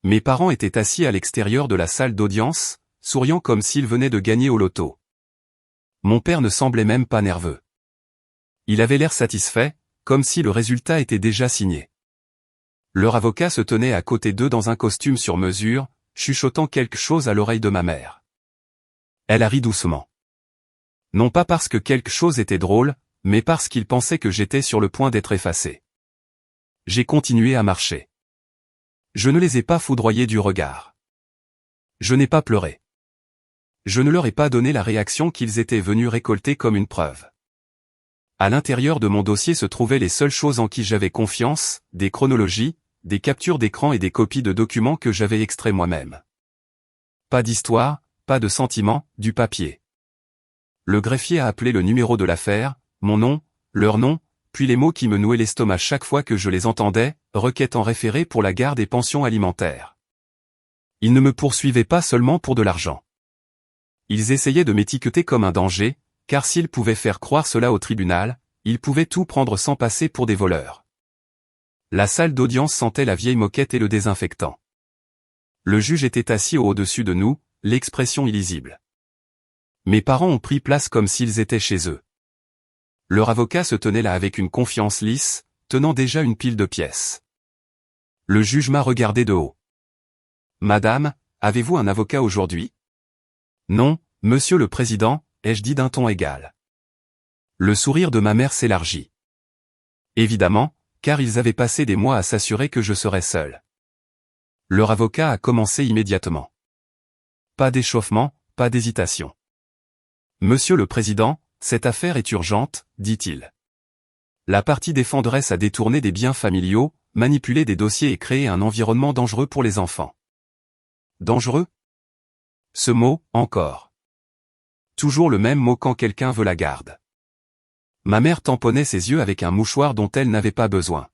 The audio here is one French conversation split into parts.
Mes parents étaient assis à l'extérieur de la salle d'audience, souriant comme s'ils venaient de gagner au loto. Mon père ne semblait même pas nerveux. Il avait l'air satisfait, comme si le résultat était déjà signé. Leur avocat se tenait à côté d'eux dans un costume sur mesure, chuchotant quelque chose à l'oreille de ma mère. Elle a ri doucement. Non pas parce que quelque chose était drôle, mais parce qu'il pensait que j'étais sur le point d'être effacé. J'ai continué à marcher. Je ne les ai pas foudroyés du regard. Je n'ai pas pleuré. Je ne leur ai pas donné la réaction qu'ils étaient venus récolter comme une preuve. À l'intérieur de mon dossier se trouvaient les seules choses en qui j'avais confiance, des chronologies, des captures d'écran et des copies de documents que j'avais extraits moi-même. Pas d'histoire, pas de sentiments, du papier. Le greffier a appelé le numéro de l'affaire, mon nom, leur nom, puis les mots qui me nouaient l'estomac chaque fois que je les entendais, requête en référé pour la garde et pension alimentaire. Ils ne me poursuivaient pas seulement pour de l'argent. Ils essayaient de m'étiqueter comme un danger, car s'ils pouvaient faire croire cela au tribunal, ils pouvaient tout prendre sans passer pour des voleurs. La salle d'audience sentait la vieille moquette et le désinfectant. Le juge était assis au-dessus de nous, l'expression illisible. Mes parents ont pris place comme s'ils étaient chez eux. Leur avocat se tenait là avec une confiance lisse, tenant déjà une pile de pièces. Le juge m'a regardé de haut. « Madame, avez-vous un avocat aujourd'hui ?»« Non, monsieur le président », ai-je dit d'un ton égal. Le sourire de ma mère s'élargit. Évidemment, car ils avaient passé des mois à s'assurer que je serais seul. Leur avocat a commencé immédiatement. Pas d'échauffement, pas d'hésitation. « Monsieur le président, cette affaire est urgente, dit-il. La partie défenderesse a détourné des biens familiaux, manipulé des dossiers et créé un environnement dangereux pour les enfants. » Dangereux? Ce mot, encore. Toujours le même mot quand quelqu'un veut la garde. Ma mère tamponnait ses yeux avec un mouchoir dont elle n'avait pas besoin.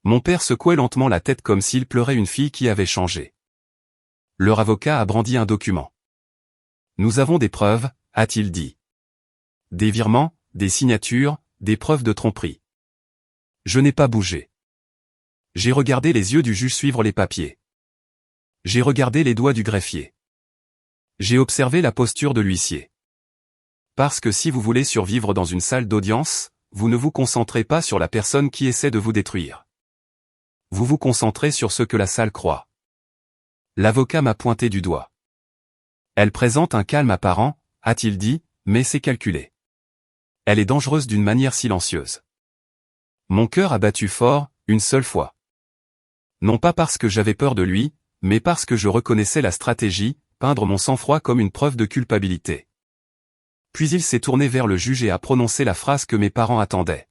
Mon père secouait lentement la tête comme s'il pleurait une fille qui avait changé. Leur avocat a brandi un document. « Nous avons des preuves, a-t-il dit. Des virements, des signatures, des preuves de tromperie. » Je n'ai pas bougé. J'ai regardé les yeux du juge suivre les papiers. J'ai regardé les doigts du greffier. J'ai observé la posture de l'huissier. Parce que si vous voulez survivre dans une salle d'audience, vous ne vous concentrez pas sur la personne qui essaie de vous détruire. Vous vous concentrez sur ce que la salle croit. L'avocat m'a pointé du doigt. Elle présente un calme apparent, a-t-il dit, mais c'est calculé. Elle est dangereuse d'une manière silencieuse. Mon cœur a battu fort, une seule fois. Non pas parce que j'avais peur de lui, mais parce que je reconnaissais la stratégie, peindre mon sang-froid comme une preuve de culpabilité. Puis il s'est tourné vers le juge et a prononcé la phrase que mes parents attendaient.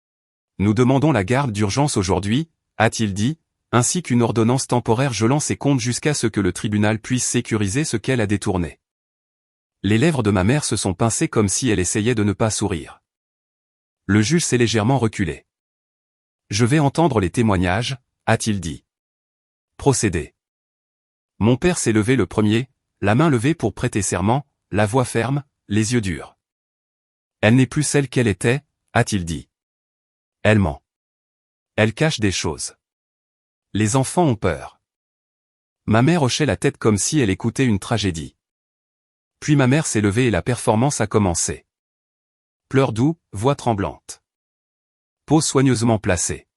« Nous demandons la garde d'urgence aujourd'hui, » a-t-il dit, ainsi qu'une ordonnance temporaire gelant ses comptes jusqu'à ce que le tribunal puisse sécuriser ce qu'elle a détourné. Les lèvres de ma mère se sont pincées comme si elle essayait de ne pas sourire. Le juge s'est légèrement reculé. « Je vais entendre les témoignages, » a-t-il dit. « Procédez. » Mon père s'est levé le premier, la main levée pour prêter serment, la voix ferme, les yeux durs. « Elle n'est plus celle qu'elle était, » a-t-il dit. « Elle ment. Elle cache des choses. Les enfants ont peur. » Ma mère hochait la tête comme si elle écoutait une tragédie. Puis ma mère s'est levée et la performance a commencé. Pleurs doux, voix tremblante. Pose soigneusement placée.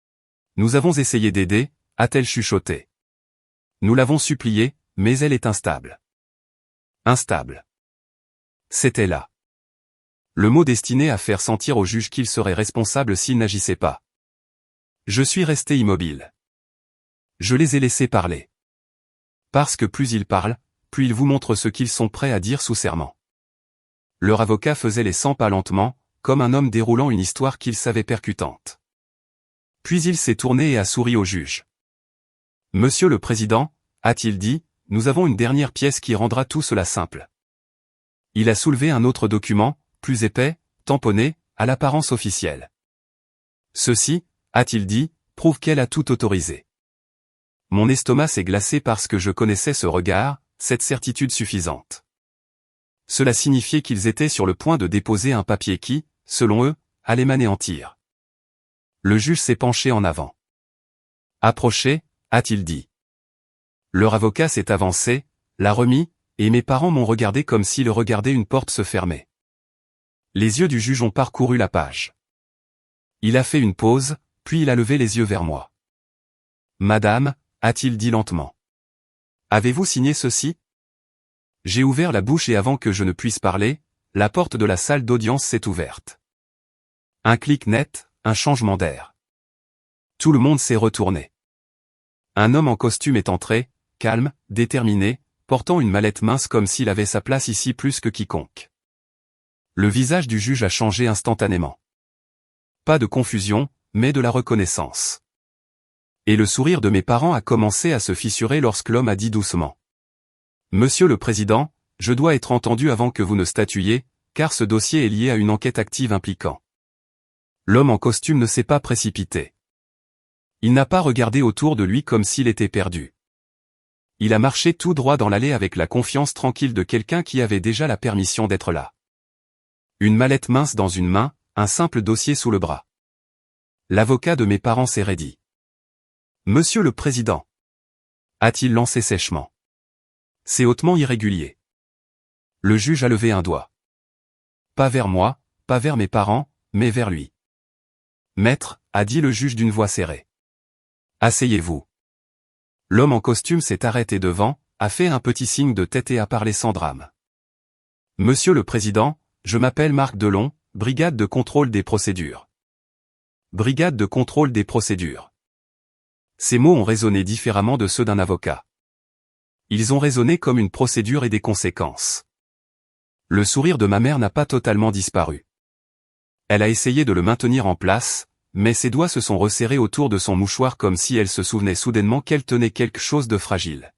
« Nous avons essayé d'aider, » a-t-elle chuchoté. « Nous l'avons suppliée, mais elle est instable. » Instable. C'était là. Le mot destiné à faire sentir au juge qu'il serait responsable s'il n'agissait pas. Je suis resté immobile. Je les ai laissés parler. Parce que plus ils parlent, plus ils vous montrent ce qu'ils sont prêts à dire sous serment. Leur avocat faisait les 100 pas lentement, comme un homme déroulant une histoire qu'il savait percutante. Puis il s'est tourné et a souri au juge. « Monsieur le Président, » a-t-il dit, « nous avons une dernière pièce qui rendra tout cela simple. » Il a soulevé un autre document, plus épais, tamponné, à l'apparence officielle. « Ceci, » a-t-il dit, « prouve qu'elle a tout autorisé. » Mon estomac s'est glacé parce que je connaissais ce regard, cette certitude suffisante. Cela signifiait qu'ils étaient sur le point de déposer un papier qui, selon eux, allait m'anéantir. Le juge s'est penché en avant. « Approchez, » a-t-il dit. Leur avocat s'est avancé, l'a remis, et mes parents m'ont regardé comme s'ils regardaient une porte se fermer. Les yeux du juge ont parcouru la page. Il a fait une pause, puis il a levé les yeux vers moi. Madame, a-t-il dit lentement. Avez-vous signé ceci? J'ai ouvert la bouche et avant que je ne puisse parler, la porte de la salle d'audience s'est ouverte. Un clic net, un changement d'air. Tout le monde s'est retourné. Un homme en costume est entré, calme, déterminé, portant une mallette mince comme s'il avait sa place ici plus que quiconque. Le visage du juge a changé instantanément. Pas de confusion, mais de la reconnaissance. Et le sourire de mes parents a commencé à se fissurer lorsque l'homme a dit doucement. Monsieur le Président, je dois être entendu avant que vous ne statuiez, car ce dossier est lié à une enquête active impliquant. L'homme en costume ne s'est pas précipité. Il n'a pas regardé autour de lui comme s'il était perdu. Il a marché tout droit dans l'allée avec la confiance tranquille de quelqu'un qui avait déjà la permission d'être là. Une mallette mince dans une main, un simple dossier sous le bras. L'avocat de mes parents s'est raidi. Monsieur le Président, a-t-il lancé sèchement. C'est hautement irrégulier. Le juge a levé un doigt. Pas vers moi, pas vers mes parents, mais vers lui. Maître, a dit le juge d'une voix serrée. Asseyez-vous. L'homme en costume s'est arrêté devant, a fait un petit signe de tête et a parlé sans drame. Monsieur le Président, je m'appelle Marc Delon, brigade de contrôle des procédures. Brigade de contrôle des procédures. Ces mots ont résonné différemment de ceux d'un avocat. Ils ont résonné comme une procédure et des conséquences. Le sourire de ma mère n'a pas totalement disparu. Elle a essayé de le maintenir en place, mais ses doigts se sont resserrés autour de son mouchoir comme si elle se souvenait soudainement qu'elle tenait quelque chose de fragile.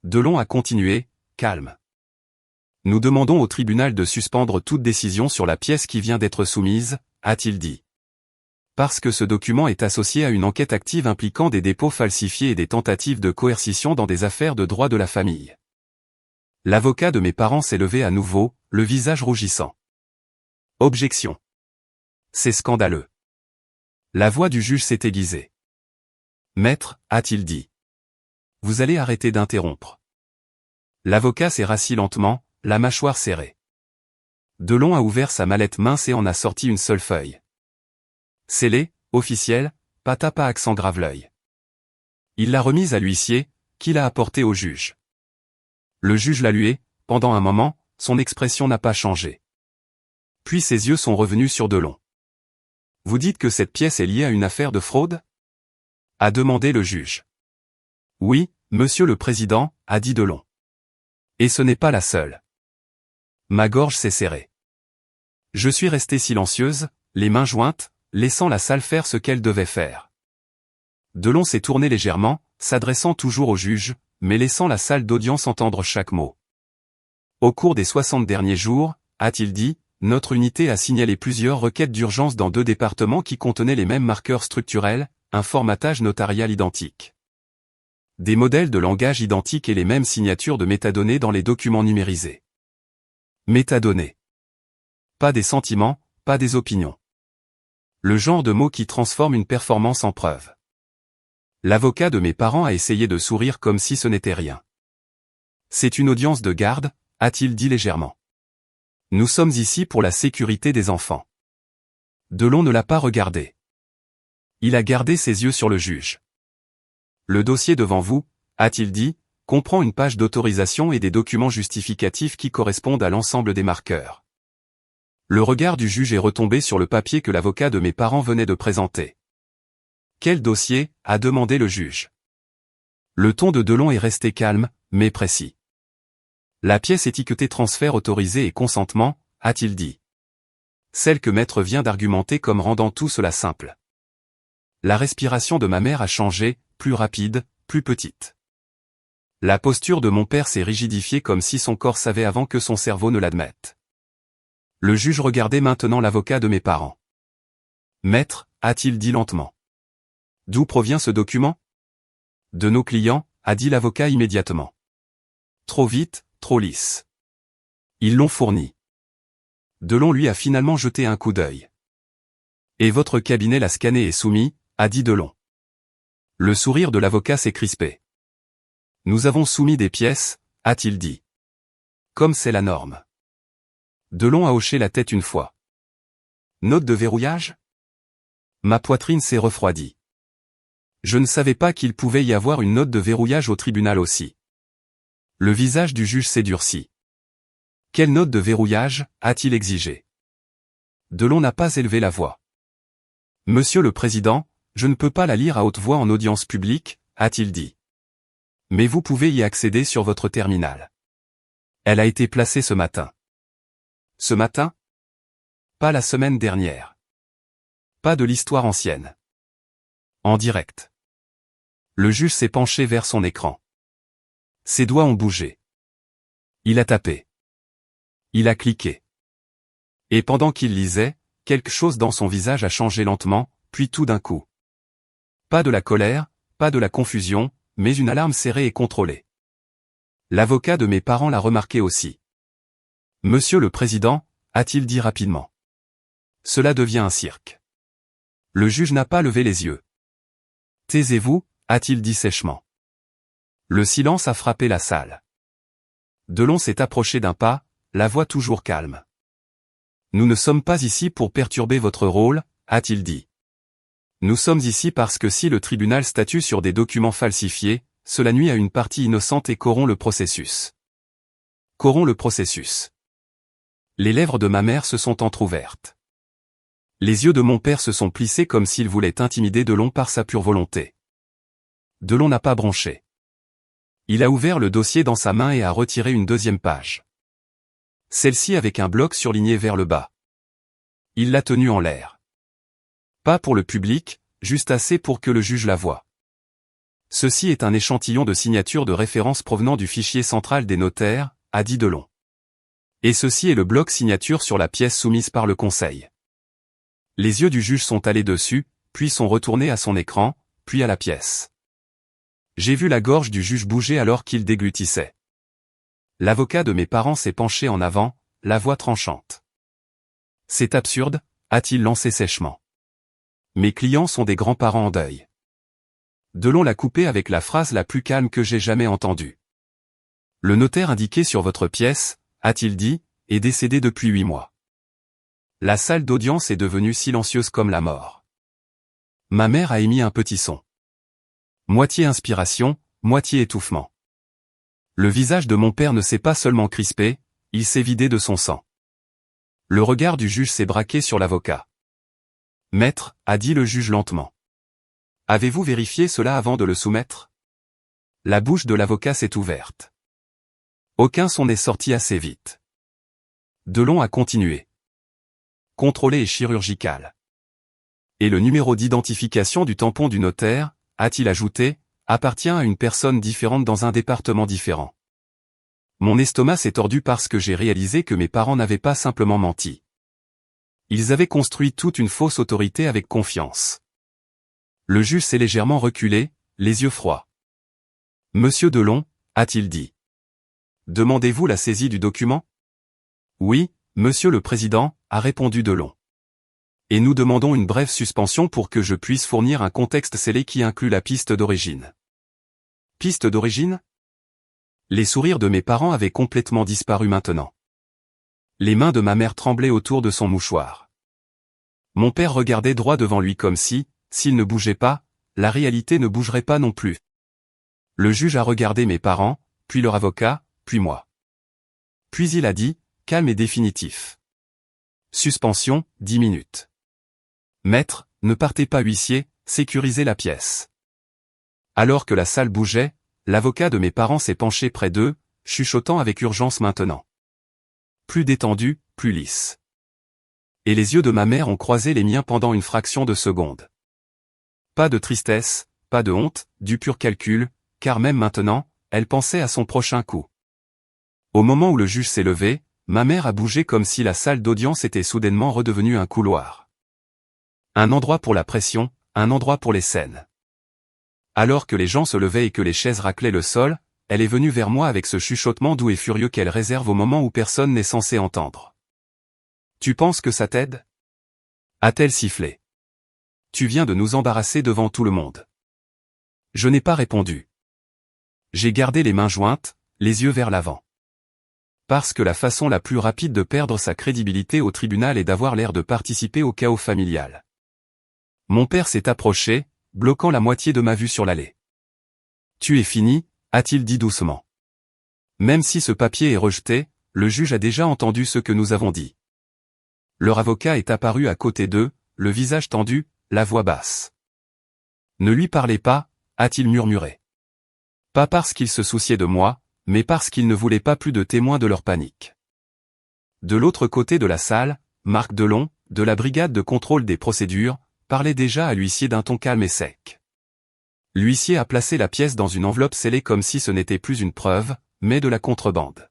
Delon a continué, calme. Nous demandons au tribunal de suspendre toute décision sur la pièce qui vient d'être soumise, a-t-il dit. Parce que ce document est associé à une enquête active impliquant des dépôts falsifiés et des tentatives de coercition dans des affaires de droit de la famille. L'avocat de mes parents s'est levé à nouveau, le visage rougissant. Objection. C'est scandaleux. La voix du juge s'est aiguisée. Maître, a-t-il dit. Vous allez arrêter d'interrompre. L'avocat s'est rassis lentement, la mâchoire serrée. Delon a ouvert sa mallette mince et en a sorti une seule feuille. Scellée, officielle, pas accent grave l'œil. Il l'a remise à l'huissier, qui l'a apportée au juge. Le juge l'a luée, pendant un moment, son expression n'a pas changé. Puis ses yeux sont revenus sur Delon. Vous dites que cette pièce est liée à une affaire de fraude? A demandé le juge. Oui, Monsieur le Président, a dit Delon. Et ce n'est pas la seule. Ma gorge s'est serrée. Je suis restée silencieuse, les mains jointes, laissant la salle faire ce qu'elle devait faire. Delon s'est tourné légèrement, s'adressant toujours au juge, mais laissant la salle d'audience entendre chaque mot. Au cours des 60 derniers jours, a-t-il dit, notre unité a signalé plusieurs requêtes d'urgence dans 2 départements qui contenaient les mêmes marqueurs structurels, un formatage notarial identique. Des modèles de langage identiques et les mêmes signatures de métadonnées dans les documents numérisés. Métadonnées. Pas des sentiments, pas des opinions. Le genre de mot qui transforme une performance en preuve. L'avocat de mes parents a essayé de sourire comme si ce n'était rien. C'est une audience de garde, a-t-il dit légèrement. Nous sommes ici pour la sécurité des enfants. Delon ne l'a pas regardé. Il a gardé ses yeux sur le juge. Le dossier devant vous, a-t-il dit, comprend une page d'autorisation et des documents justificatifs qui correspondent à l'ensemble des marqueurs. Le regard du juge est retombé sur le papier que l'avocat de mes parents venait de présenter. Quel dossier, a demandé le juge. Le ton de Delon est resté calme, mais précis. La pièce étiquetée transfert autorisé et consentement, a-t-il dit. Celle que maître vient d'argumenter comme rendant tout cela simple. La respiration de ma mère a changé, plus rapide, plus petite. La posture de mon père s'est rigidifiée comme si son corps savait avant que son cerveau ne l'admette. Le juge regardait maintenant l'avocat de mes parents. Maître, a-t-il dit lentement. D'où provient ce document? De nos clients, a dit l'avocat immédiatement. Trop vite, trop lisse. Ils l'ont fourni. Delon lui a finalement jeté un coup d'œil. Et votre cabinet l'a scanné et soumis, a dit Delon. Le sourire de l'avocat s'est crispé. Nous avons soumis des pièces, a-t-il dit. Comme c'est la norme. Delon a hoché la tête une fois. Note de verrouillage? Ma poitrine s'est refroidie. Je ne savais pas qu'il pouvait y avoir une note de verrouillage au tribunal aussi. Le visage du juge s'est durci. Quelle note de verrouillage a-t-il exigé? Delon n'a pas élevé la voix. Monsieur le Président, je ne peux pas la lire à haute voix en audience publique, a-t-il dit. Mais vous pouvez y accéder sur votre terminal. Elle a été placée ce matin. Ce matin? Pas la semaine dernière. Pas de l'histoire ancienne. En direct. Le juge s'est penché vers son écran. Ses doigts ont bougé. Il a tapé. Il a cliqué. Et pendant qu'il lisait, quelque chose dans son visage a changé lentement, puis tout d'un coup. Pas de la colère, pas de la confusion, mais une alarme serrée et contrôlée. L'avocat de mes parents l'a remarqué aussi. Monsieur le Président, a-t-il dit rapidement. Cela devient un cirque. Le juge n'a pas levé les yeux. Taisez-vous, a-t-il dit sèchement. Le silence a frappé la salle. Delon s'est approché d'un pas, la voix toujours calme. Nous ne sommes pas ici pour perturber votre rôle, a-t-il dit. Nous sommes ici parce que si le tribunal statue sur des documents falsifiés, cela nuit à une partie innocente et corrompt le processus. Corrompt le processus. Les lèvres de ma mère se sont entr'ouvertes. Les yeux de mon père se sont plissés comme s'il voulait intimider Delon par sa pure volonté. Delon n'a pas bronché. Il a ouvert le dossier dans sa main et a retiré une deuxième page. Celle-ci avec un bloc surligné vers le bas. Il l'a tenue en l'air. Pas pour le public, juste assez pour que le juge la voie. Ceci est un échantillon de signatures de référence provenant du fichier central des notaires, a dit Delon. Et ceci est le bloc signature sur la pièce soumise par le Conseil. Les yeux du juge sont allés dessus, puis sont retournés à son écran, puis à la pièce. J'ai vu la gorge du juge bouger alors qu'il déglutissait. L'avocat de mes parents s'est penché en avant, la voix tranchante. C'est absurde, a-t-il lancé sèchement. Mes clients sont des grands-parents en deuil. Delon l'a coupé avec la phrase la plus calme que j'ai jamais entendue. Le notaire indiqué sur votre pièce, a-t-il dit, est décédé depuis 8 mois. La salle d'audience est devenue silencieuse comme la mort. Ma mère a émis un petit son. Moitié inspiration, moitié étouffement. Le visage de mon père ne s'est pas seulement crispé, il s'est vidé de son sang. Le regard du juge s'est braqué sur l'avocat. Maître, a dit le juge lentement. Avez-vous vérifié cela avant de le soumettre? La bouche de l'avocat s'est ouverte. Aucun son n'est sorti assez vite. Delon a continué. Contrôlé et chirurgical. Et le numéro d'identification du tampon du notaire, a-t-il ajouté, appartient à une personne différente dans un département différent. Mon estomac s'est tordu parce que j'ai réalisé que mes parents n'avaient pas simplement menti. Ils avaient construit toute une fausse autorité avec confiance. Le juge s'est légèrement reculé, les yeux froids. Monsieur Delon, a-t-il dit. Demandez-vous la saisie du document? Oui, Monsieur le Président, a répondu Delon. Et nous demandons une brève suspension pour que je puisse fournir un contexte scellé qui inclut la piste d'origine. Piste d'origine? Les sourires de mes parents avaient complètement disparu maintenant. Les mains de ma mère tremblaient autour de son mouchoir. Mon père regardait droit devant lui comme si, s'il ne bougeait pas, la réalité ne bougerait pas non plus. Le juge a regardé mes parents, puis leur avocat, puis moi. Puis il a dit, calme et définitif. Suspension, 10 minutes. Maître, ne partez pas huissier, sécurisez la pièce. Alors que la salle bougeait, l'avocat de mes parents s'est penché près d'eux, chuchotant avec urgence maintenant. Plus détendu, plus lisse. Et les yeux de ma mère ont croisé les miens pendant une fraction de seconde. Pas de tristesse, pas de honte, du pur calcul, car même maintenant, elle pensait à son prochain coup. Au moment où le juge s'est levé, ma mère a bougé comme si la salle d'audience était soudainement redevenue un couloir. Un endroit pour la pression, un endroit pour les scènes. Alors que les gens se levaient et que les chaises raclaient le sol, elle est venue vers moi avec ce chuchotement doux et furieux qu'elle réserve au moment où personne n'est censé entendre. Tu penses que ça t'aide? A-t-elle sifflé. Tu viens de nous embarrasser devant tout le monde. Je n'ai pas répondu. J'ai gardé les mains jointes, les yeux vers l'avant. Parce que la façon la plus rapide de perdre sa crédibilité au tribunal est d'avoir l'air de participer au chaos familial. Mon père s'est approché, bloquant la moitié de ma vue sur l'allée. « Tu es fini », a-t-il dit doucement. Même si ce papier est rejeté, le juge a déjà entendu ce que nous avons dit. Leur avocat est apparu à côté d'eux, le visage tendu, la voix basse. « Ne lui parlez pas », a-t-il murmuré. Pas parce qu'il se souciait de moi, mais parce qu'il ne voulait pas plus de témoins de leur panique. De l'autre côté de la salle, Marc Delon, de la brigade de contrôle des procédures, parlait déjà à l'huissier d'un ton calme et sec. L'huissier a placé la pièce dans une enveloppe scellée comme si ce n'était plus une preuve, mais de la contrebande.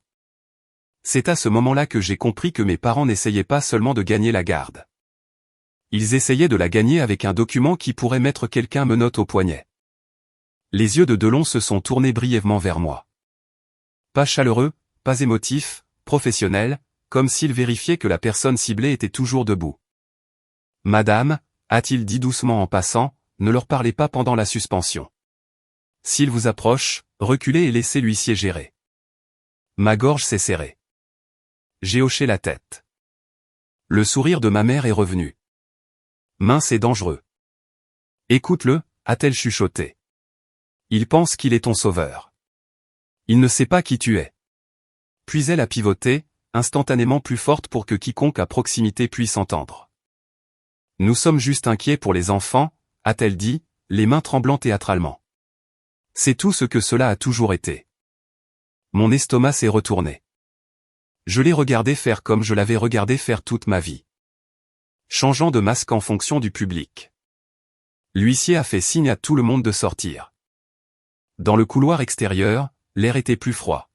C'est à ce moment-là que j'ai compris que mes parents n'essayaient pas seulement de gagner la garde. Ils essayaient de la gagner avec un document qui pourrait mettre quelqu'un menottes au poignet. Les yeux de Delon se sont tournés brièvement vers moi. Pas chaleureux, pas émotif, professionnel, comme s'il vérifiait que la personne ciblée était toujours debout. « Madame », a-t-il dit doucement en passant, « ne leur parlez pas pendant la suspension. S'ils vous approchent, reculez et laissez l'huissier gérer. » Ma gorge s'est serrée. J'ai hoché la tête. Le sourire de ma mère est revenu. « Mince et dangereux. Écoute-le », a-t-elle chuchoté. « Il pense qu'il est ton sauveur. Il ne sait pas qui tu es. » Puis elle a pivoté, instantanément plus forte pour que quiconque à proximité puisse entendre. « Nous sommes juste inquiets pour les enfants », a-t-elle dit, les mains tremblant théâtralement. C'est tout ce que cela a toujours été. Mon estomac s'est retourné. Je l'ai regardé faire comme je l'avais regardé faire toute ma vie. Changeant de masque en fonction du public. L'huissier a fait signe à tout le monde de sortir. Dans le couloir extérieur, l'air était plus froid.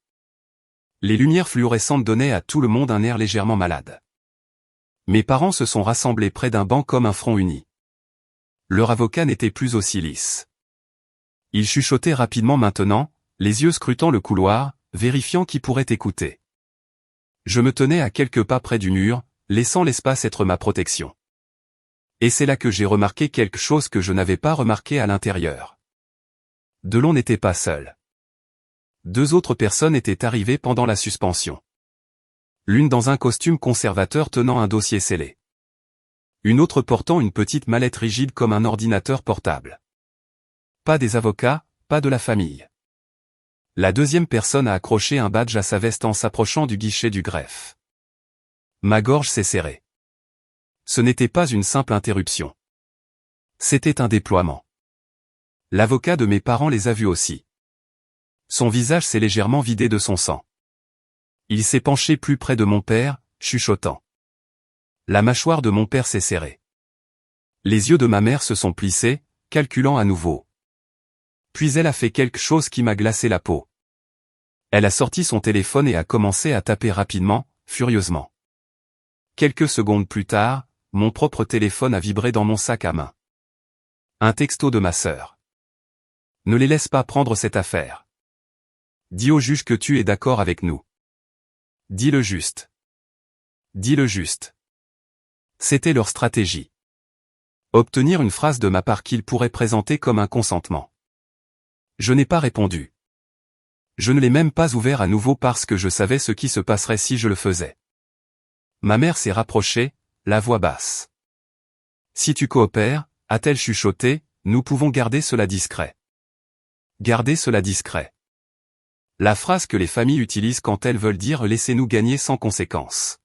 Les lumières fluorescentes donnaient à tout le monde un air légèrement malade. Mes parents se sont rassemblés près d'un banc comme un front uni. Leur avocat n'était plus aussi lisse. Il chuchotait rapidement maintenant, les yeux scrutant le couloir, vérifiant qui pourrait écouter. Je me tenais à quelques pas près du mur, laissant l'espace être ma protection. Et c'est là que j'ai remarqué quelque chose que je n'avais pas remarqué à l'intérieur. Delon n'était pas seul. 2 autres personnes étaient arrivées pendant la suspension. L'une dans un costume conservateur tenant un dossier scellé. Une autre portant une petite mallette rigide comme un ordinateur portable. Pas des avocats, pas de la famille. La deuxième personne a accroché un badge à sa veste en s'approchant du guichet du greffe. Ma gorge s'est serrée. Ce n'était pas une simple interruption. C'était un déploiement. L'avocat de mes parents les a vus aussi. Son visage s'est légèrement vidé de son sang. Il s'est penché plus près de mon père, chuchotant. La mâchoire de mon père s'est serrée. Les yeux de ma mère se sont plissés, calculant à nouveau. Puis elle a fait quelque chose qui m'a glacé la peau. Elle a sorti son téléphone et a commencé à taper rapidement, furieusement. Quelques secondes plus tard, mon propre téléphone a vibré dans mon sac à main. Un texto de ma sœur. « Ne les laisse pas prendre cette affaire. Dis au juge que tu es d'accord avec nous. Dis le juste. Dis le juste. » C'était leur stratégie. Obtenir une phrase de ma part qu'ils pourraient présenter comme un consentement. Je n'ai pas répondu. Je ne l'ai même pas ouvert à nouveau parce que je savais ce qui se passerait si je le faisais. Ma mère s'est rapprochée, la voix basse. « Si tu coopères, » a-t-elle chuchoté, « nous pouvons garder cela discret. » Garder cela discret. La phrase que les familles utilisent quand elles veulent dire « laissez-nous gagner sans conséquence ».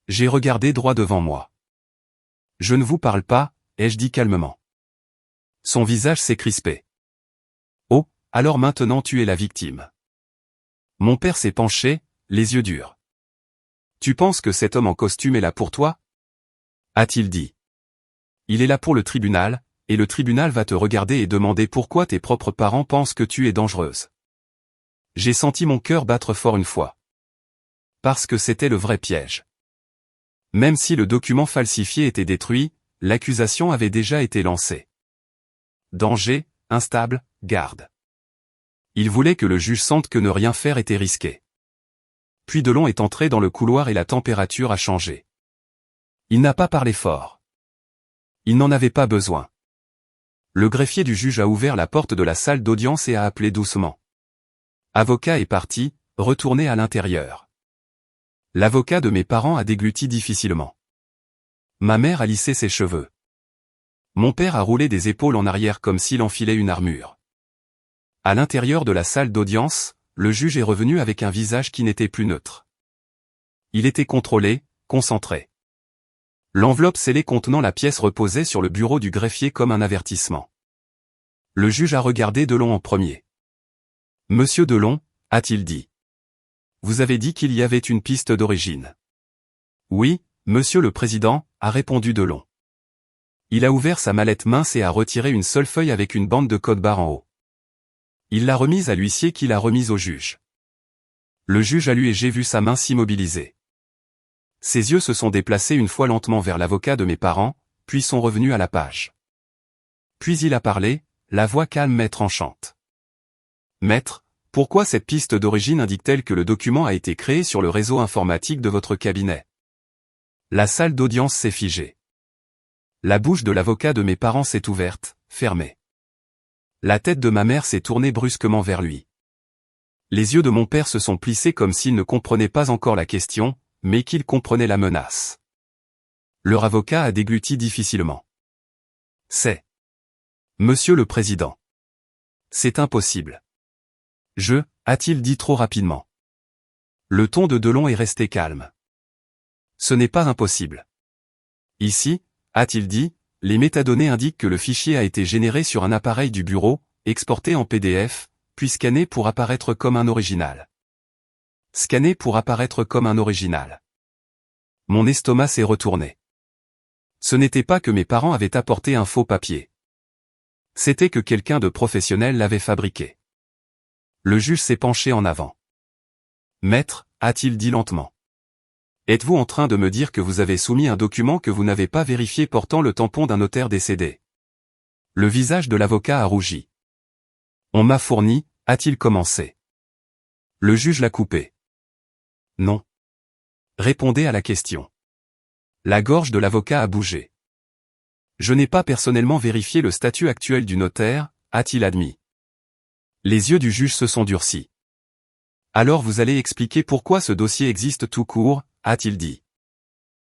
J'ai regardé droit devant moi. « Je ne vous parle pas », ai-je dit calmement. Son visage s'est crispé. « Oh, alors maintenant tu es la victime. » Mon père s'est penché, les yeux durs. « Tu penses que cet homme en costume est là pour toi ?» a-t-il dit. « Il est là pour le tribunal, et le tribunal va te regarder et demander pourquoi tes propres parents pensent que tu es dangereuse. » J'ai senti mon cœur battre fort une fois. Parce que c'était le vrai piège. Même si le document falsifié était détruit, l'accusation avait déjà été lancée. Danger, instable, garde. Il voulait que le juge sente que ne rien faire était risqué. Puis Delon est entré dans le couloir et la température a changé. Il n'a pas parlé fort. Il n'en avait pas besoin. Le greffier du juge a ouvert la porte de la salle d'audience et a appelé doucement. Avocat est parti, retourné à l'intérieur. L'avocat de mes parents a dégluti difficilement. Ma mère a lissé ses cheveux. Mon père a roulé des épaules en arrière comme s'il enfilait une armure. À l'intérieur de la salle d'audience, le juge est revenu avec un visage qui n'était plus neutre. Il était contrôlé, concentré. L'enveloppe scellée contenant la pièce reposait sur le bureau du greffier comme un avertissement. Le juge a regardé Delon en premier. « Monsieur Delon », a-t-il dit. « Vous avez dit qu'il y avait une piste d'origine. »« Oui, monsieur le président », a répondu Delon. Il a ouvert sa mallette mince et a retiré une seule feuille avec une bande de code-barre en haut. Il l'a remise à l'huissier qui l'a remise au juge. Le juge a lu et j'ai vu sa main s'immobiliser. Ses yeux se sont déplacés une fois lentement vers l'avocat de mes parents, puis sont revenus à la page. Puis il a parlé, la voix calme mais tranchante. « Maître, pourquoi cette piste d'origine indique-t-elle que le document a été créé sur le réseau informatique de votre cabinet ?» La salle d'audience s'est figée. La bouche de l'avocat de mes parents s'est ouverte, fermée. La tête de ma mère s'est tournée brusquement vers lui. Les yeux de mon père se sont plissés comme s'il ne comprenait pas encore la question, mais qu'il comprenait la menace. Leur avocat a dégluti difficilement. « C'est... Monsieur le Président. C'est impossible. » « a-t-il dit trop rapidement. Le ton de Delon est resté calme. « Ce n'est pas impossible. Ici, a-t-il dit, les métadonnées indiquent que le fichier a été généré sur un appareil du bureau, exporté en PDF, puis scanné pour apparaître comme un original. Scanné pour apparaître comme un original. » Mon estomac s'est retourné. Ce n'était pas que mes parents avaient apporté un faux papier. C'était que quelqu'un de professionnel l'avait fabriqué. Le juge s'est penché en avant. « Maître, a-t-il dit lentement. Êtes-vous en train de me dire que vous avez soumis un document que vous n'avez pas vérifié portant le tampon d'un notaire décédé ?» Le visage de l'avocat a rougi. « On m'a fourni, a-t-il commencé. » Le juge l'a coupé. « Non. » Répondez à la question. La gorge de l'avocat a bougé. « Je n'ai pas personnellement vérifié le statut actuel du notaire, a-t-il admis. » Les yeux du juge se sont durcis. « Alors vous allez expliquer pourquoi ce dossier existe tout court, a-t-il dit.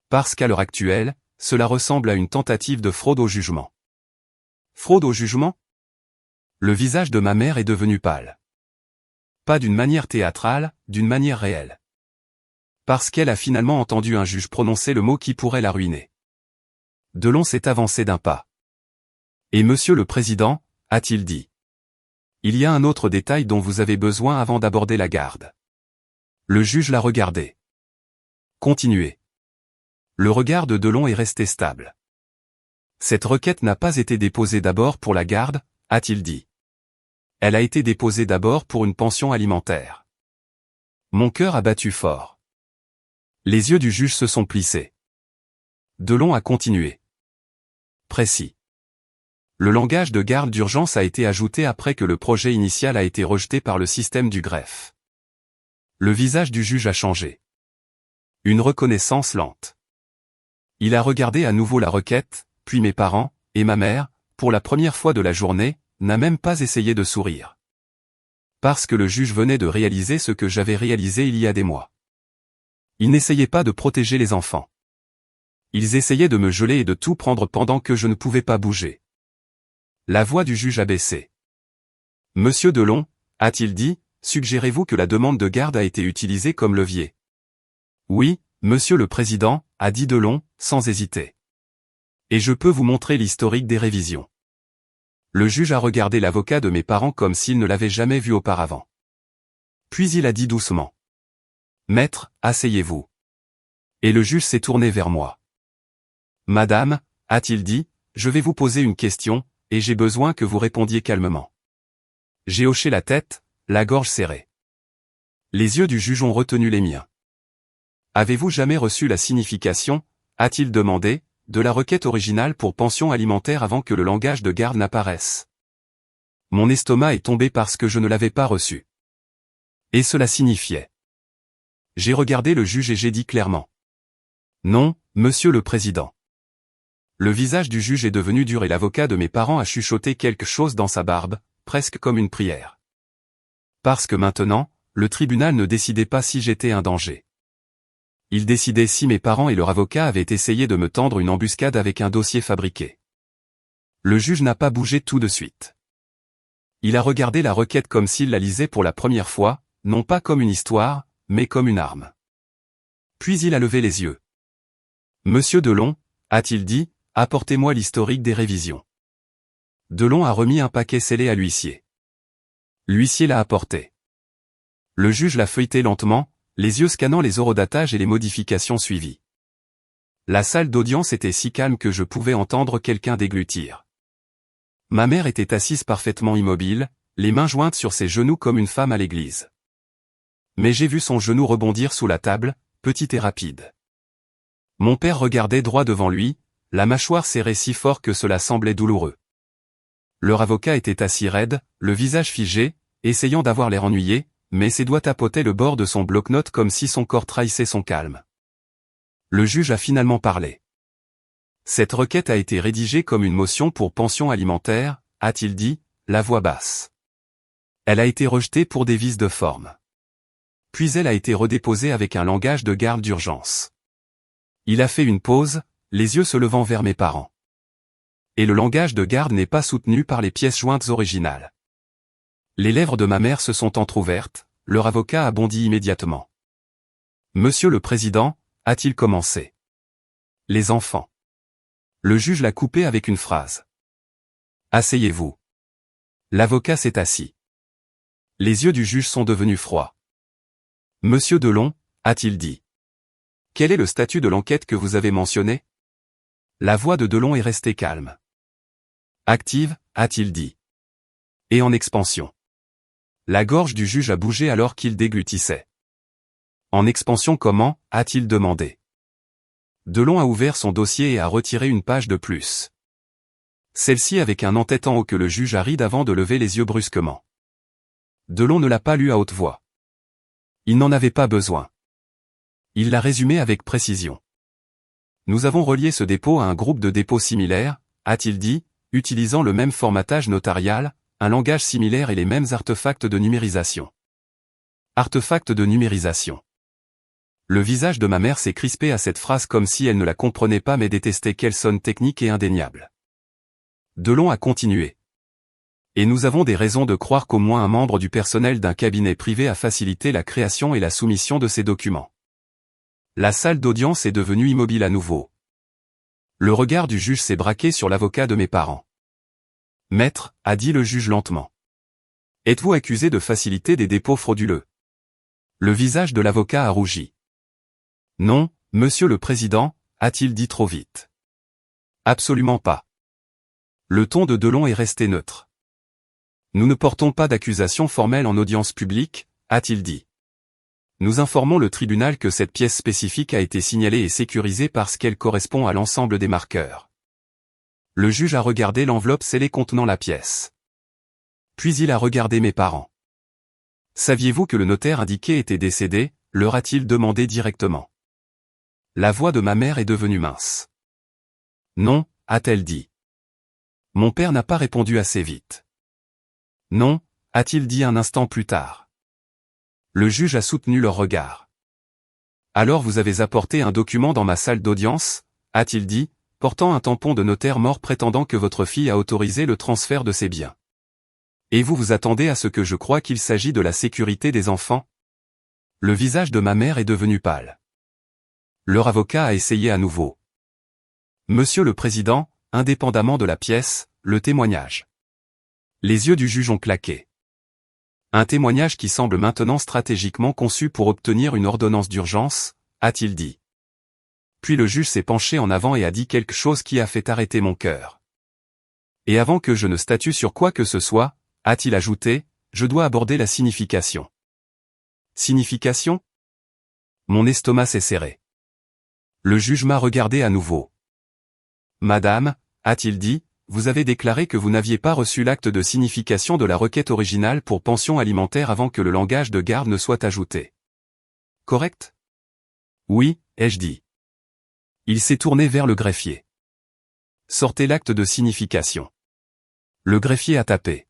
Parce qu'à l'heure actuelle, cela ressemble à une tentative de fraude au jugement. » Fraude au jugement ? Le visage de ma mère est devenu pâle. Pas d'une manière théâtrale, d'une manière réelle. Parce qu'elle a finalement entendu un juge prononcer le mot qui pourrait la ruiner. Delon s'est avancé d'un pas. « Et monsieur le président, a-t-il dit. Il y a un autre détail dont vous avez besoin avant d'aborder la garde. » Le juge l'a regardé. Continuez. Le regard de Delon est resté stable. « Cette requête n'a pas été déposée d'abord pour la garde, a-t-il dit. Elle a été déposée d'abord pour une pension alimentaire. » Mon cœur a battu fort. Les yeux du juge se sont plissés. Delon a continué. Précis. Le langage de garde d'urgence a été ajouté après que le projet initial a été rejeté par le système du greffe. Le visage du juge a changé. Une reconnaissance lente. Il a regardé à nouveau la requête, puis mes parents, et ma mère, pour la première fois de la journée, n'a même pas essayé de sourire. Parce que le juge venait de réaliser ce que j'avais réalisé il y a des mois. Ils n'essayaient pas de protéger les enfants. Ils essayaient de me geler et de tout prendre pendant que je ne pouvais pas bouger. La voix du juge a baissé. « Monsieur Delon, a-t-il dit, suggérez-vous que la demande de garde a été utilisée comme levier ?» « Oui, monsieur le président, » a dit Delon, sans hésiter. « Et je peux vous montrer l'historique des révisions. » Le juge a regardé l'avocat de mes parents comme s'il ne l'avait jamais vu auparavant. Puis il a dit doucement. « Maître, asseyez-vous. » Et le juge s'est tourné vers moi. « Madame, » a-t-il dit, « je vais vous poser une question, et j'ai besoin que vous répondiez calmement. » J'ai hoché la tête, la gorge serrée. Les yeux du juge ont retenu les miens. « Avez-vous jamais reçu la signification, a-t-il demandé, de la requête originale pour pension alimentaire avant que le langage de garde n'apparaisse ? » Mon estomac est tombé parce que je ne l'avais pas reçu. Et cela signifiait. J'ai regardé le juge et j'ai dit clairement. « Non, monsieur le président. » Le visage du juge est devenu dur et l'avocat de mes parents a chuchoté quelque chose dans sa barbe, presque comme une prière. Parce que maintenant, le tribunal ne décidait pas si j'étais un danger. Il décidait si mes parents et leur avocat avaient essayé de me tendre une embuscade avec un dossier fabriqué. Le juge n'a pas bougé tout de suite. Il a regardé la requête comme s'il la lisait pour la première fois, non pas comme une histoire, mais comme une arme. Puis il a levé les yeux. « Monsieur Delon, a-t-il dit, apportez-moi l'historique des révisions. » Delon a remis un paquet scellé à l'huissier. L'huissier l'a apporté. Le juge l'a feuilleté lentement, les yeux scannant les horodatages et les modifications suivies. La salle d'audience était si calme que je pouvais entendre quelqu'un déglutir. Ma mère était assise parfaitement immobile, les mains jointes sur ses genoux comme une femme à l'église. Mais j'ai vu son genou rebondir sous la table, petit et rapide. Mon père regardait droit devant lui, la mâchoire serrée si fort que cela semblait douloureux. Leur avocat était assis raide, le visage figé, essayant d'avoir l'air ennuyé, mais ses doigts tapotaient le bord de son bloc-notes comme si son corps trahissait son calme. Le juge a finalement parlé. Cette requête a été rédigée comme une motion pour pension alimentaire, a-t-il dit, la voix basse. Elle a été rejetée pour des vices de forme. Puis elle a été redéposée avec un langage de garde d'urgence. Il a fait une pause, les yeux se levant vers mes parents. Et le langage de garde n'est pas soutenu par les pièces jointes originales. Les lèvres de ma mère se sont entr'ouvertes, leur avocat a bondi immédiatement. Monsieur le Président, a-t-il commencé. Les enfants. Le juge l'a coupé avec une phrase. Asseyez-vous. L'avocat s'est assis. Les yeux du juge sont devenus froids. Monsieur Delon, a-t-il dit. Quel est le statut de l'enquête que vous avez mentionné? La voix de Delon est restée calme. Active, a-t-il dit. Et en expansion. La gorge du juge a bougé alors qu'il déglutissait. En expansion comment, a-t-il demandé. Delon a ouvert son dossier et a retiré une page de plus. Celle-ci avec un en-tête en haut que le juge aride avant de lever les yeux brusquement. Delon ne l'a pas lu à haute voix. Il n'en avait pas besoin. Il l'a résumé avec précision. Nous avons relié ce dépôt à un groupe de dépôts similaires, a-t-il dit, utilisant le même formatage notarial, un langage similaire et les mêmes artefacts de numérisation. Artefacts de numérisation. Le visage de ma mère s'est crispé à cette phrase comme si elle ne la comprenait pas mais détestait qu'elle sonne technique et indéniable. Delon a continué. Et nous avons des raisons de croire qu'au moins un membre du personnel d'un cabinet privé a facilité la création et la soumission de ces documents. La salle d'audience est devenue immobile à nouveau. Le regard du juge s'est braqué sur l'avocat de mes parents. Maître, a dit le juge lentement. Êtes-vous accusé de faciliter des dépôts frauduleux? Le visage de l'avocat a rougi. Non, monsieur le président, a-t-il dit trop vite. Absolument pas. Le ton de Delon est resté neutre. Nous ne portons pas d'accusation formelle en audience publique, a-t-il dit. Nous informons le tribunal que cette pièce spécifique a été signalée et sécurisée parce qu'elle correspond à l'ensemble des marqueurs. Le juge a regardé l'enveloppe scellée contenant la pièce. Puis il a regardé mes parents. Saviez-vous que le notaire indiqué était décédé, leur a-t-il demandé directement. La voix de ma mère est devenue mince. Non, a-t-elle dit. Mon père n'a pas répondu assez vite. Non, a-t-il dit un instant plus tard. Le juge a soutenu leur regard. Alors vous avez apporté un document dans ma salle d'audience, a-t-il dit, portant un tampon de notaire mort prétendant que votre fille a autorisé le transfert de ses biens. Et vous vous attendez à ce que je croie qu'il s'agit de la sécurité des enfants? Le visage de ma mère est devenu pâle. Leur avocat a essayé à nouveau. Monsieur le Président, indépendamment de la pièce, le témoignage. Les yeux du juge ont claqué. Un témoignage qui semble maintenant stratégiquement conçu pour obtenir une ordonnance d'urgence, a-t-il dit. Puis le juge s'est penché en avant et a dit quelque chose qui a fait arrêter mon cœur. Et avant que je ne statue sur quoi que ce soit, a-t-il ajouté, je dois aborder la signification. Signification? Mon estomac s'est serré. Le juge m'a regardé à nouveau. Madame, a-t-il dit, vous avez déclaré que vous n'aviez pas reçu l'acte de signification de la requête originale pour pension alimentaire avant que le langage de garde ne soit ajouté. Correct? Oui, ai-je dit. Il s'est tourné vers le greffier. Sortez l'acte de signification. Le greffier a tapé.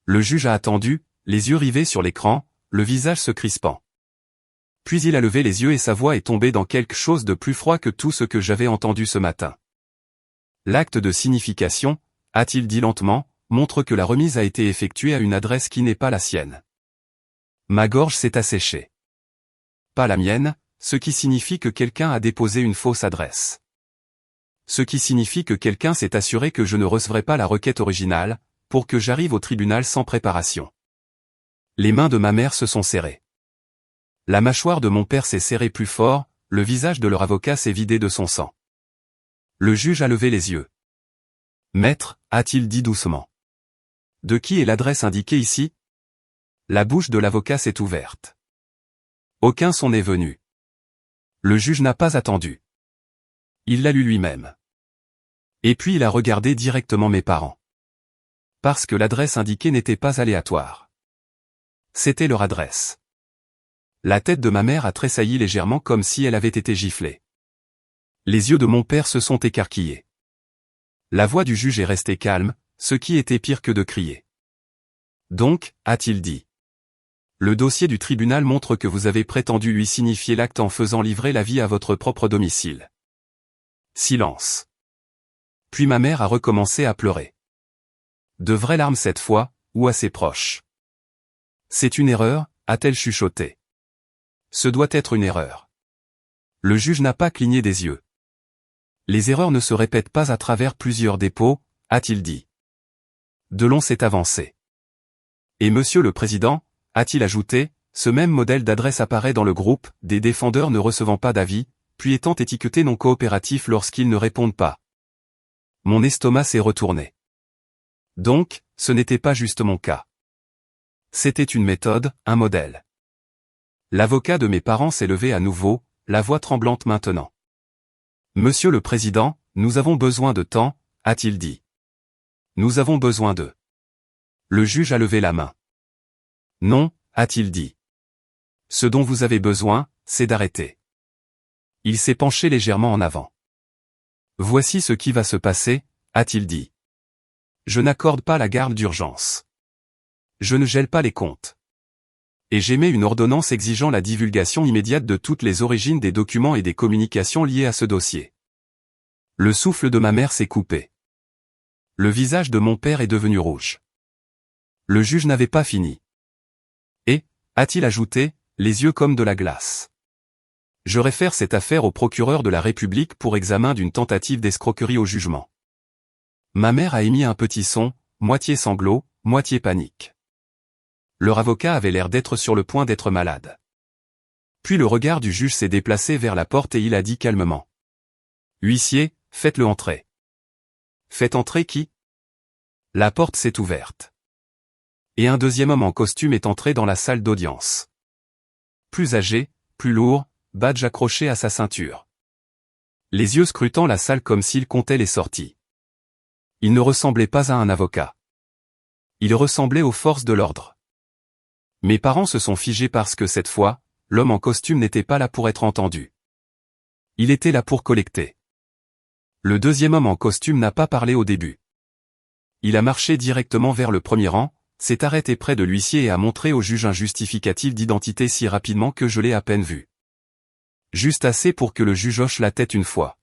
Le juge a attendu, les yeux rivés sur l'écran, le visage se crispant. Puis il a levé les yeux et sa voix est tombée dans quelque chose de plus froid que tout ce que j'avais entendu ce matin. L'acte de signification, a-t-il dit lentement, montre que la remise a été effectuée à une adresse qui n'est pas la sienne. Ma gorge s'est asséchée. Pas la mienne, ce qui signifie que quelqu'un a déposé une fausse adresse. Ce qui signifie que quelqu'un s'est assuré que je ne recevrai pas la requête originale, pour que j'arrive au tribunal sans préparation. Les mains de ma mère se sont serrées. La mâchoire de mon père s'est serrée plus fort, le visage de leur avocat s'est vidé de son sang. Le juge a levé les yeux. Maître, a-t-il dit doucement. De qui est l'adresse indiquée ici? La bouche de l'avocat s'est ouverte. Aucun son n'est venu. Le juge n'a pas attendu. Il l'a lu lui-même. Et puis il a regardé directement mes parents. Parce que l'adresse indiquée n'était pas aléatoire. C'était leur adresse. La tête de ma mère a tressailli légèrement comme si elle avait été giflée. Les yeux de mon père se sont écarquillés. La voix du juge est restée calme, ce qui était pire que de crier. Donc, a-t-il dit. Le dossier du tribunal montre que vous avez prétendu lui signifier l'acte en faisant livrer la vie à votre propre domicile. Silence. Puis ma mère a recommencé à pleurer. De vraies larmes cette fois, ou assez proches. C'est une erreur, a-t-elle chuchoté. Ce doit être une erreur. Le juge n'a pas cligné des yeux. Les erreurs ne se répètent pas à travers plusieurs dépôts, a-t-il dit. Delon s'est avancé. Et monsieur le président, a-t-il ajouté, ce même modèle d'adresse apparaît dans le groupe des défendeurs ne recevant pas d'avis, puis étant étiqueté non coopératif lorsqu'ils ne répondent pas. Mon estomac s'est retourné. Donc, ce n'était pas juste mon cas. C'était une méthode, un modèle. L'avocat de mes parents s'est levé à nouveau, la voix tremblante maintenant. Monsieur le président, nous avons besoin de temps, a-t-il dit. Nous avons besoin de. Le juge a levé la main. Non, a-t-il dit. Ce dont vous avez besoin, c'est d'arrêter. Il s'est penché légèrement en avant. Voici ce qui va se passer, a-t-il dit. Je n'accorde pas la garde d'urgence. Je ne gèle pas les comptes. Et j'émets une ordonnance exigeant la divulgation immédiate de toutes les origines des documents et des communications liées à ce dossier. Le souffle de ma mère s'est coupé. Le visage de mon père est devenu rouge. Le juge n'avait pas fini. Et, a-t-il ajouté, les yeux comme de la glace. Je réfère cette affaire au procureur de la République pour examen d'une tentative d'escroquerie au jugement. Ma mère a émis un petit son, moitié sanglot, moitié panique. Leur avocat avait l'air d'être sur le point d'être malade. Puis le regard du juge s'est déplacé vers la porte et il a dit calmement. Huissier, faites-le entrer. Faites entrer qui? La porte s'est ouverte. Et un deuxième homme en costume est entré dans la salle d'audience. Plus âgé, plus lourd, badge accroché à sa ceinture. Les yeux scrutant la salle comme s'il comptait les sorties. Il ne ressemblait pas à un avocat. Il ressemblait aux forces de l'ordre. Mes parents se sont figés parce que cette fois, l'homme en costume n'était pas là pour être entendu. Il était là pour collecter. Le deuxième homme en costume n'a pas parlé au début. Il a marché directement vers le premier rang, s'est arrêté près de l'huissier et a montré au juge un justificatif d'identité si rapidement que je l'ai à peine vu. Juste assez pour que le juge hoche la tête une fois.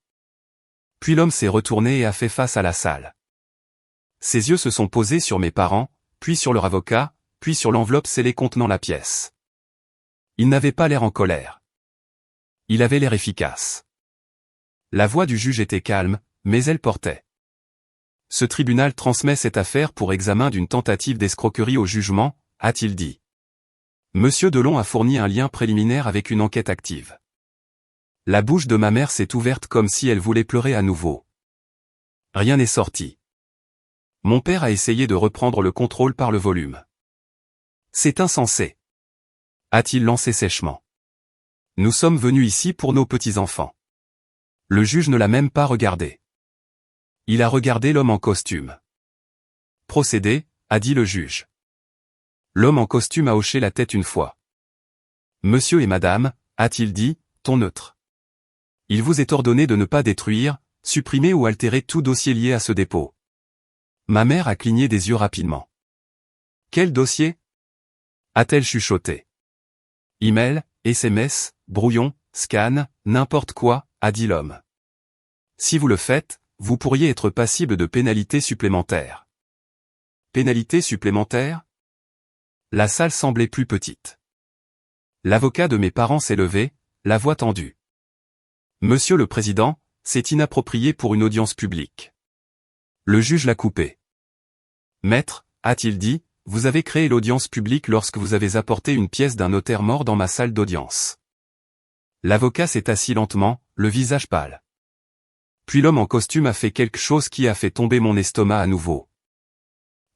Puis l'homme s'est retourné et a fait face à la salle. Ses yeux se sont posés sur mes parents, puis sur leur avocat, puis sur l'enveloppe scellée contenant la pièce. Il n'avait pas l'air en colère. Il avait l'air efficace. La voix du juge était calme, mais elle portait. Ce tribunal transmet cette affaire pour examen d'une tentative d'escroquerie au jugement, a-t-il dit. Monsieur Delon a fourni un lien préliminaire avec une enquête active. La bouche de ma mère s'est ouverte comme si elle voulait pleurer à nouveau. Rien n'est sorti. Mon père a essayé de reprendre le contrôle par le volume. C'est insensé. A-t-il lancé sèchement. Nous sommes venus ici pour nos petits-enfants. Le juge ne l'a même pas regardé. Il a regardé l'homme en costume. Procédez, a dit le juge. L'homme en costume a hoché la tête une fois. Monsieur et madame, a-t-il dit, ton neutre. Il vous est ordonné de ne pas détruire, supprimer ou altérer tout dossier lié à ce dépôt. Ma mère a cligné des yeux rapidement. Quel dossier? a-t-elle chuchoté. Email, SMS, brouillon, scan, n'importe quoi, a dit l'homme. Si vous le faites, vous pourriez être passible de pénalités supplémentaires. Pénalités supplémentaires? La salle semblait plus petite. L'avocat de mes parents s'est levé, la voix tendue. Monsieur le Président, c'est inapproprié pour une audience publique. Le juge l'a coupé. Maître, a-t-il dit, vous avez créé l'audience publique lorsque vous avez apporté une pièce d'un notaire mort dans ma salle d'audience. L'avocat s'est assis lentement, le visage pâle. Puis l'homme en costume a fait quelque chose qui a fait tomber mon estomac à nouveau.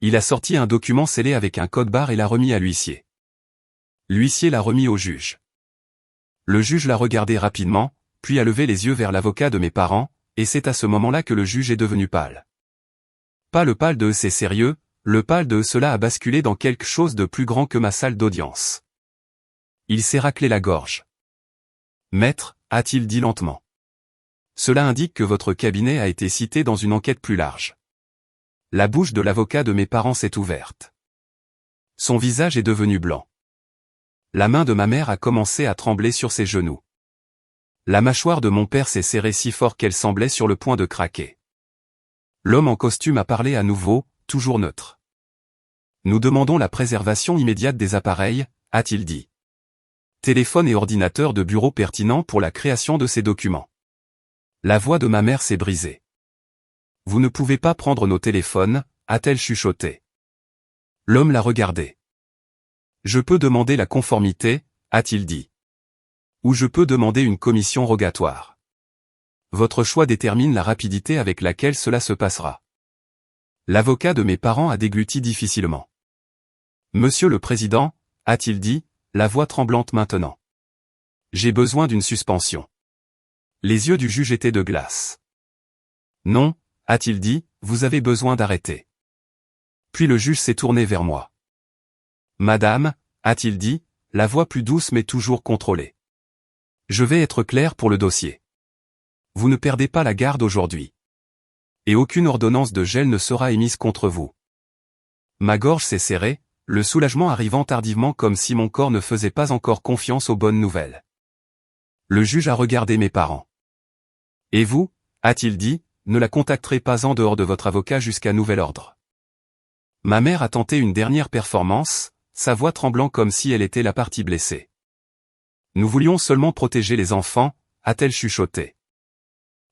Il a sorti un document scellé avec un code-barre et l'a remis à l'huissier. L'huissier l'a remis au juge. Le juge l'a regardé rapidement, puis a levé les yeux vers l'avocat de mes parents, et c'est à ce moment-là que le juge est devenu pâle. Pas le pâle de c'est sérieux, le pâle de cela a basculé dans quelque chose de plus grand que ma salle d'audience. Il s'est raclé la gorge. Maître, a-t-il dit lentement. Cela indique que votre cabinet a été cité dans une enquête plus large. La bouche de l'avocat de mes parents s'est ouverte. Son visage est devenu blanc. La main de ma mère a commencé à trembler sur ses genoux. La mâchoire de mon père s'est serrée si fort qu'elle semblait sur le point de craquer. L'homme en costume a parlé à nouveau, toujours neutre. Nous demandons la préservation immédiate des appareils, a-t-il dit. Téléphone et ordinateur de bureau pertinents pour la création de ces documents. La voix de ma mère s'est brisée. Vous ne pouvez pas prendre nos téléphones, a-t-elle chuchoté. L'homme l'a regardé. Je peux demander la conformité, a-t-il dit. Ou je peux demander une commission rogatoire. Votre choix détermine la rapidité avec laquelle cela se passera. L'avocat de mes parents a dégluti difficilement. Monsieur le Président, a-t-il dit, la voix tremblante maintenant. J'ai besoin d'une suspension. Les yeux du juge étaient de glace. Non, a-t-il dit, vous avez besoin d'arrêter. Puis le juge s'est tourné vers moi. Madame, a-t-il dit, la voix plus douce mais toujours contrôlée. Je vais être clair pour le dossier. Vous ne perdez pas la garde aujourd'hui. Et aucune ordonnance de gel ne sera émise contre vous. Ma gorge s'est serrée, le soulagement arrivant tardivement comme si mon corps ne faisait pas encore confiance aux bonnes nouvelles. Le juge a regardé mes parents. Et vous, a-t-il dit, ne la contacterez pas en dehors de votre avocat jusqu'à nouvel ordre. Ma mère a tenté une dernière performance, sa voix tremblant comme si elle était la partie blessée. Nous voulions seulement protéger les enfants, a-t-elle chuchoté.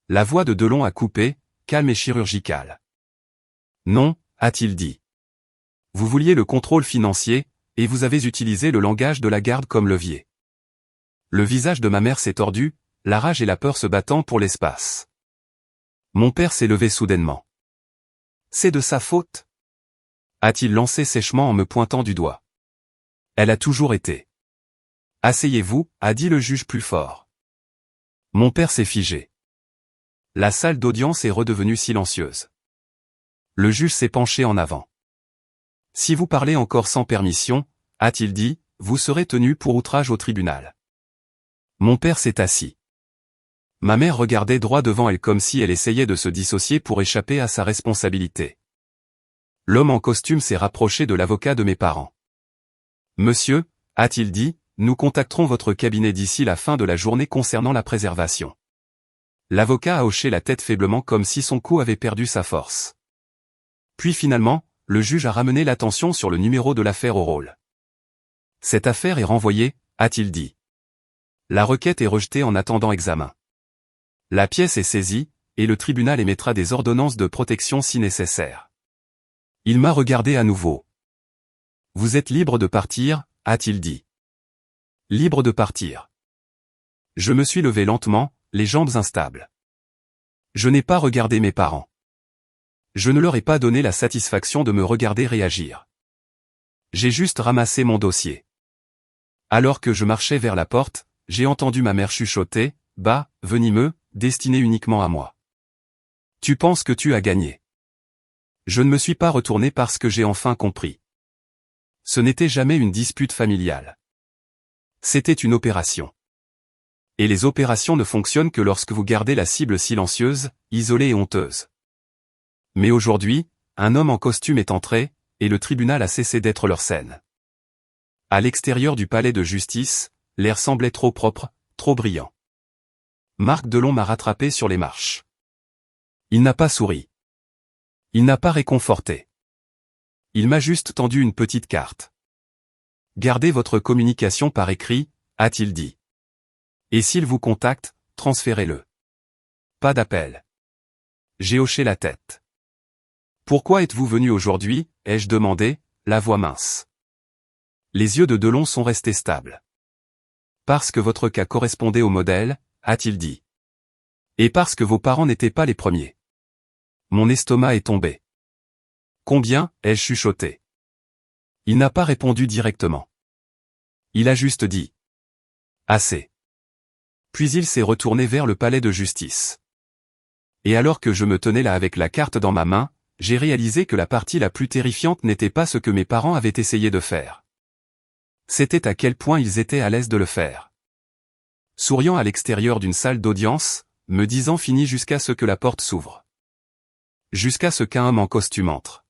La voix de Delon a coupé, calme et chirurgicale. Non, a-t-il dit. Vous vouliez le contrôle financier, et vous avez utilisé le langage de la garde comme levier. Le visage de ma mère s'est tordu, la rage et la peur se battant pour l'espace. Mon père s'est levé soudainement. C'est de sa faute? A-t-il lancé sèchement en me pointant du doigt. Elle a toujours été. Asseyez-vous, a dit le juge plus fort. Mon père s'est figé. La salle d'audience est redevenue silencieuse. Le juge s'est penché en avant. Si vous parlez encore sans permission, a-t-il dit, vous serez tenu pour outrage au tribunal. Mon père s'est assis. Ma mère regardait droit devant elle comme si elle essayait de se dissocier pour échapper à sa responsabilité. L'homme en costume s'est rapproché de l'avocat de mes parents. Monsieur, a-t-il dit, nous contacterons votre cabinet d'ici la fin de la journée concernant la préservation. L'avocat a hoché la tête faiblement comme si son cou avait perdu sa force. Puis finalement, le juge a ramené l'attention sur le numéro de l'affaire au rôle. Cette affaire est renvoyée, a-t-il dit. La requête est rejetée en attendant examen. La pièce est saisie, et le tribunal émettra des ordonnances de protection si nécessaire. Il m'a regardé à nouveau. Vous êtes libre de partir, a-t-il dit. Libre de partir. Je me suis levé lentement, les jambes instables. Je n'ai pas regardé mes parents. Je ne leur ai pas donné la satisfaction de me regarder réagir. J'ai juste ramassé mon dossier. Alors que je marchais vers la porte, j'ai entendu ma mère chuchoter, bas, venimeux, destiné uniquement à moi. Tu penses que tu as gagné. Je ne me suis pas retourné parce que j'ai enfin compris. Ce n'était jamais une dispute familiale. C'était une opération. Et les opérations ne fonctionnent que lorsque vous gardez la cible silencieuse, isolée et honteuse. Mais aujourd'hui, un homme en costume est entré, et le tribunal a cessé d'être leur scène. À l'extérieur du palais de justice, l'air semblait trop propre, trop brillant. Marc Delon m'a rattrapé sur les marches. Il n'a pas souri. Il n'a pas réconforté. Il m'a juste tendu une petite carte. Gardez votre communication par écrit, a-t-il dit. Et s'il vous contacte, transférez-le. Pas d'appel. J'ai hoché la tête. Pourquoi êtes-vous venu aujourd'hui, ai-je demandé, la voix mince. Les yeux de Delon sont restés stables. Parce que votre cas correspondait au modèle, a-t-il dit. Et parce que vos parents n'étaient pas les premiers. Mon estomac est tombé. Combien, ai-je chuchoté. Il n'a pas répondu directement. Il a juste dit. Assez. Puis il s'est retourné vers le palais de justice. Et alors que je me tenais là avec la carte dans ma main, j'ai réalisé que la partie la plus terrifiante n'était pas ce que mes parents avaient essayé de faire. C'était à quel point ils étaient à l'aise de le faire. Souriant à l'extérieur d'une salle d'audience, me disant fini jusqu'à ce que la porte s'ouvre. Jusqu'à ce qu'un homme en costume entre.